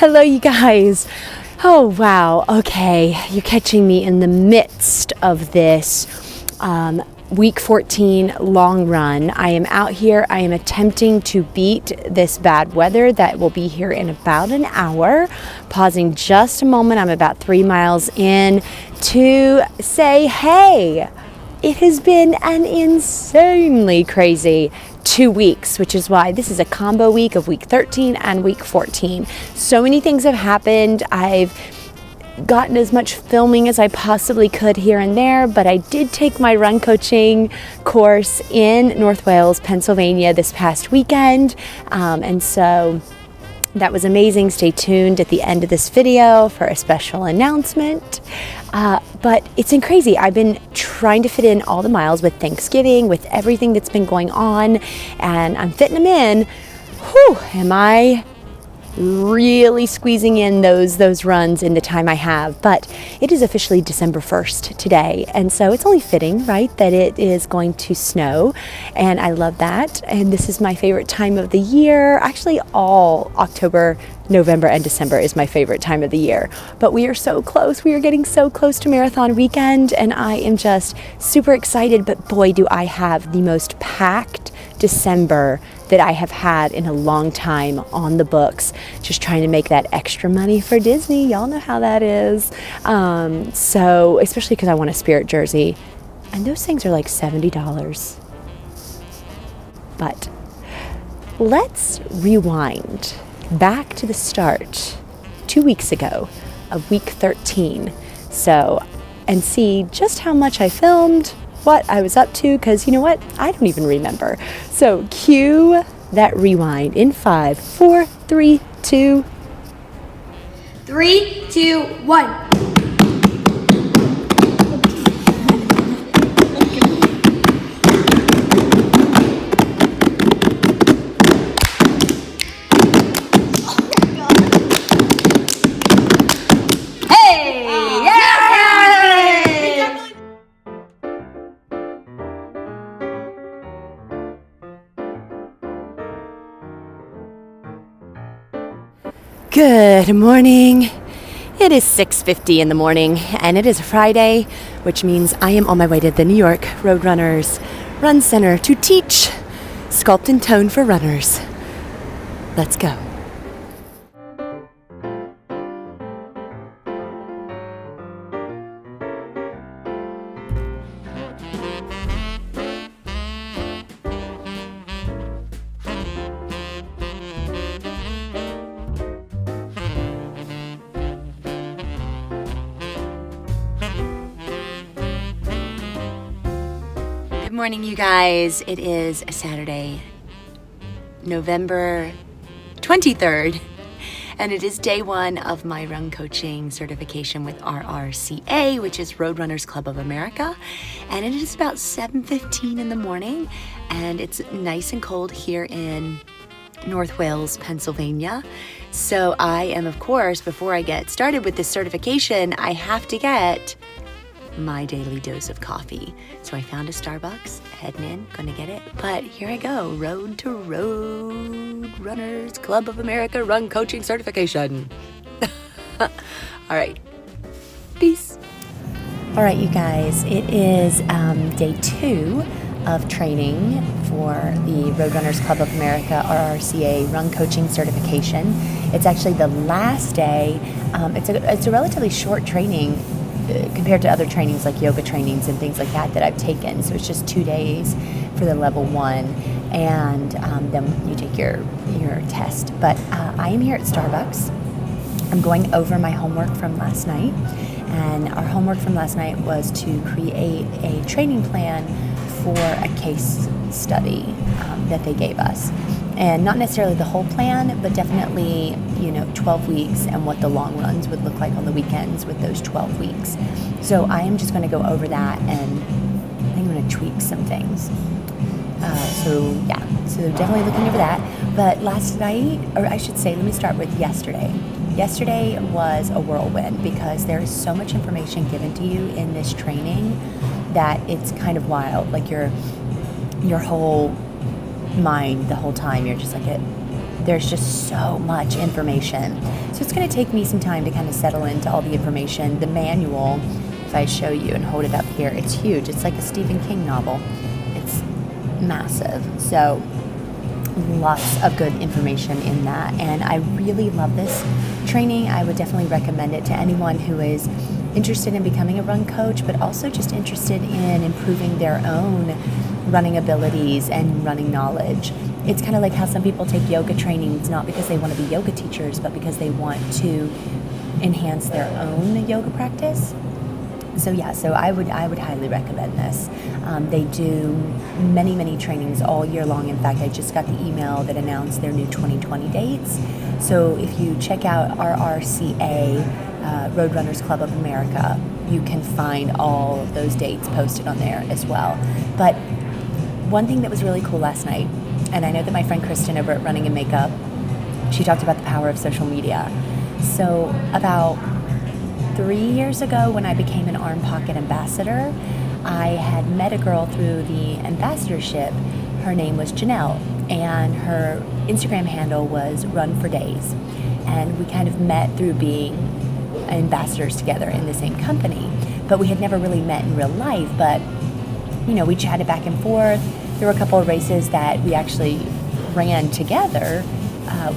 Hello, you guys. Oh, wow. Okay, you're catching me in the midst of this week 14 long run. I am out here. I am attempting to beat this bad weather that will be here in about an hour. Pausing just a moment. I'm about 3 miles in to say, hey, it has been an insanely crazy 2 weeks, which is why this is a combo week of week 13 and week 14. So many things have happened. I've gotten as much filming as I possibly could here and there, but I did take my run coaching course in North Wales, Pennsylvania this past weekend. And so that was amazing. Stay tuned at the end of this video for a special announcement. But it's been crazy. I've been trying to fit in all the miles with Thanksgiving, with everything that's been going on, and I'm fitting them in. Whew, am I really squeezing in those runs in the time I have. But it is officially December 1st today, and so it's only fitting, right, that it is going to snow, and I love that. And this is my favorite time of the year. Actually, all October, November, and December is my favorite time of the year. But we are so close. We are getting so close to marathon weekend, and I am just super excited. But boy, do I have the most packed December that I have had in a long time on the books, just trying to make that extra money for Disney. Y'all know how that is. So especially because I want a Spirit jersey, and those things are like $70. But let's rewind back to the start 2 weeks ago of week 13. So, and see just how much I filmed, what I was up to, because you know what? I don't even remember. So cue that rewind in 5, 4, 3, 2. 3, 2, 1. Good morning. It is 6:50 in the morning, and it is a Friday, which means I am on my way to the New York Roadrunners Run Center to teach Sculpt and Tone for runners. Let's go. Good morning, you guys. It is a Saturday, November 23rd, and it is day one of my run coaching certification with RRCA, which is Roadrunners Club of America, and it is about 7:15 in the morning, and it's nice and cold here in North Wales, Pennsylvania. So I am, of course, before I get started with this certification, I have to get my daily dose of coffee. So I found a Starbucks, heading in, gonna get it. But here I go, Road to Road Runners Club of America Run Coaching Certification. All right, peace. All right, you guys, it is day 2 of training for the Roadrunners Club of America RRCA Run Coaching Certification. It's actually the last day. It's a relatively short training compared to other trainings like yoga trainings and things like that I've taken. So it's just 2 days for the level 1, and then you take your test. But I am here at Starbucks. I'm going over my homework from last night, and our homework from last night was to create a training plan for a case study that they gave us. And not necessarily the whole plan, but definitely, 12 weeks and what the long runs would look like on the weekends with those 12 weeks. So I am just going to go over that, and I think I'm going to tweak some things. So definitely looking over that. But last night, or I should say, let me start with yesterday. Yesterday was a whirlwind because there is so much information given to you in this training that it's kind of wild. Like your whole mind the whole time, you're just like, there's just so much information. So it's going to take me some time to kind of settle into all the information. The manual, if I show you and hold it up here, it's huge. It's like a Stephen King novel. It's massive. So lots of good information in that. And I really love this training. I would definitely recommend it to anyone who is interested in becoming a run coach, but also just interested in improving their own running abilities and running knowledge. It's kind of like how some people take yoga trainings, not because they want to be yoga teachers, but because they want to enhance their own yoga practice. So I would highly recommend this. They do many trainings all year long. In fact, I just got the email that announced their new 2020 dates. So if you check out RRCA, Road Runners Club of America, you can find all of those dates posted on there as well. But one thing that was really cool last night, and I know that my friend Kristen over at Running and Makeup, she talked about the power of social media. So about 3 years ago, when I became an Arm Pocket ambassador, I had met a girl through the ambassadorship. Her name was Janelle, and her Instagram handle was Run for Days. And we kind of met through being ambassadors together in the same company. But we had never really met in real life, but we chatted back and forth. There were a couple of races that we actually ran together.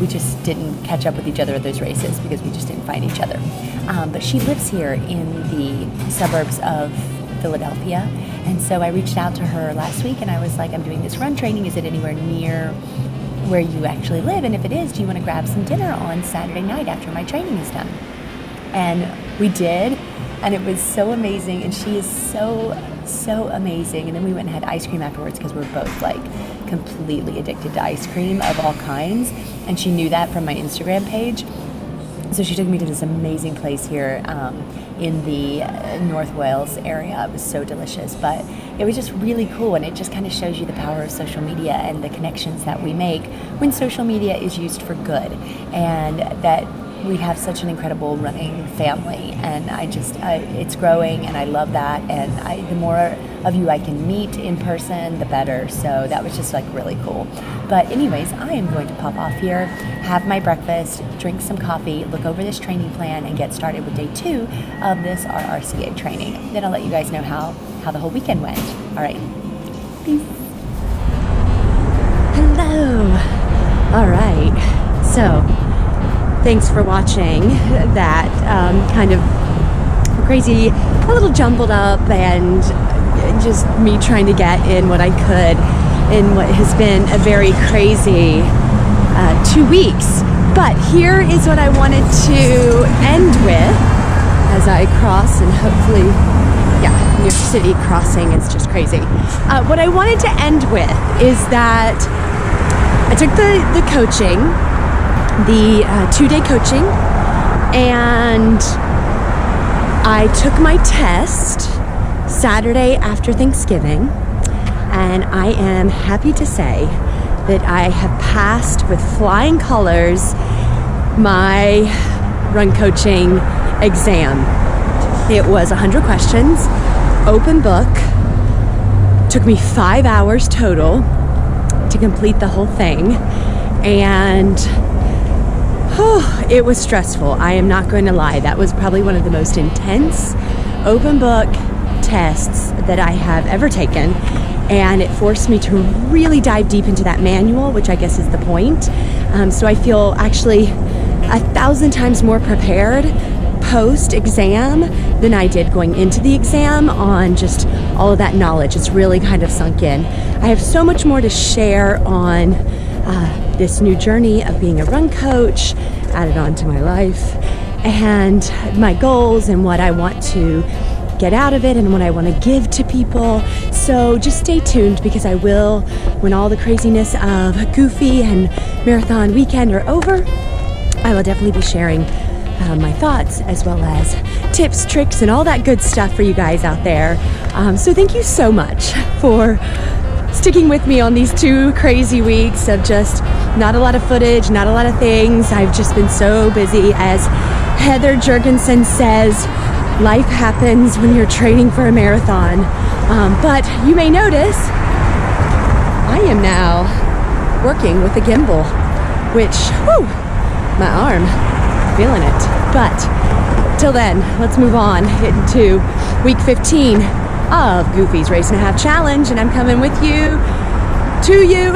We just didn't catch up with each other at those races because we just didn't find each other. But she lives here in the suburbs of Philadelphia. And so I reached out to her last week and I was like, I'm doing this run training. Is it anywhere near where you actually live? And if it is, do you want to grab some dinner on Saturday night after my training is done? And we did. And it was so amazing. And she is so amazing. And then we went and had ice cream afterwards because we're both like completely addicted to ice cream of all kinds. And she knew that from my Instagram page. So she took me to this amazing place here in the North Wales area. It was so delicious, but it was just really cool. And it just kind of shows you the power of social media and the connections that we make when social media is used for good. And that we have such an incredible running family, and it's growing, and I love that. And the more of you I can meet in person, the better. So that was just like really cool. But anyways, I am going to pop off here, have my breakfast, drink some coffee, look over this training plan, and get started with day 2 of this RRCA training. Then I'll let you guys know how the whole weekend went. All right. Peace. Hello. All right. So, thanks for watching that kind of crazy, a little jumbled up, and just me trying to get in what I could in what has been a very crazy 2 weeks. But here is what I wanted to end with as I cross, and hopefully, New York City crossing is just crazy. What I wanted to end with is that I took the coaching, the 2-day coaching, and I took my test Saturday after Thanksgiving, and I am happy to say that I have passed with flying colors my run coaching exam. It was 100 questions, open book, took me 5 hours total to complete the whole thing, and it was stressful. I am not going to lie. That was probably one of the most intense open book tests that I have ever taken. And it forced me to really dive deep into that manual, which I guess is the point. So I feel actually 1,000 times more prepared post-exam than I did going into the exam on just all of that knowledge. It's really kind of sunk in. I have so much more to share on this new journey of being a run coach, added on to my life, and my goals and what I want to get out of it and what I want to give to people. So just stay tuned, because I will, when all the craziness of Goofy and Marathon Weekend are over, I will definitely be sharing my thoughts as well as tips, tricks, and all that good stuff for you guys out there. So thank you so much for sticking with me on these 2 crazy weeks of just not a lot of footage, not a lot of things. I've just been so busy. As Heather Jurgensen says, life happens when you're training for a marathon. But you may notice I am now working with a gimbal. which, whew, my arm, feeling it. But till then, let's move on into week 15 of Goofy's Race and a Half Challenge, and I'm coming with you, to you,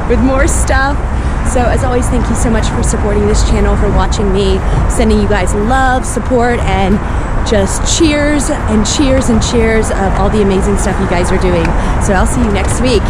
with more stuff. So as always, thank you so much for supporting this channel, for watching me, sending you guys love, support, and just cheers and cheers and cheers of all the amazing stuff you guys are doing. So I'll see you next week.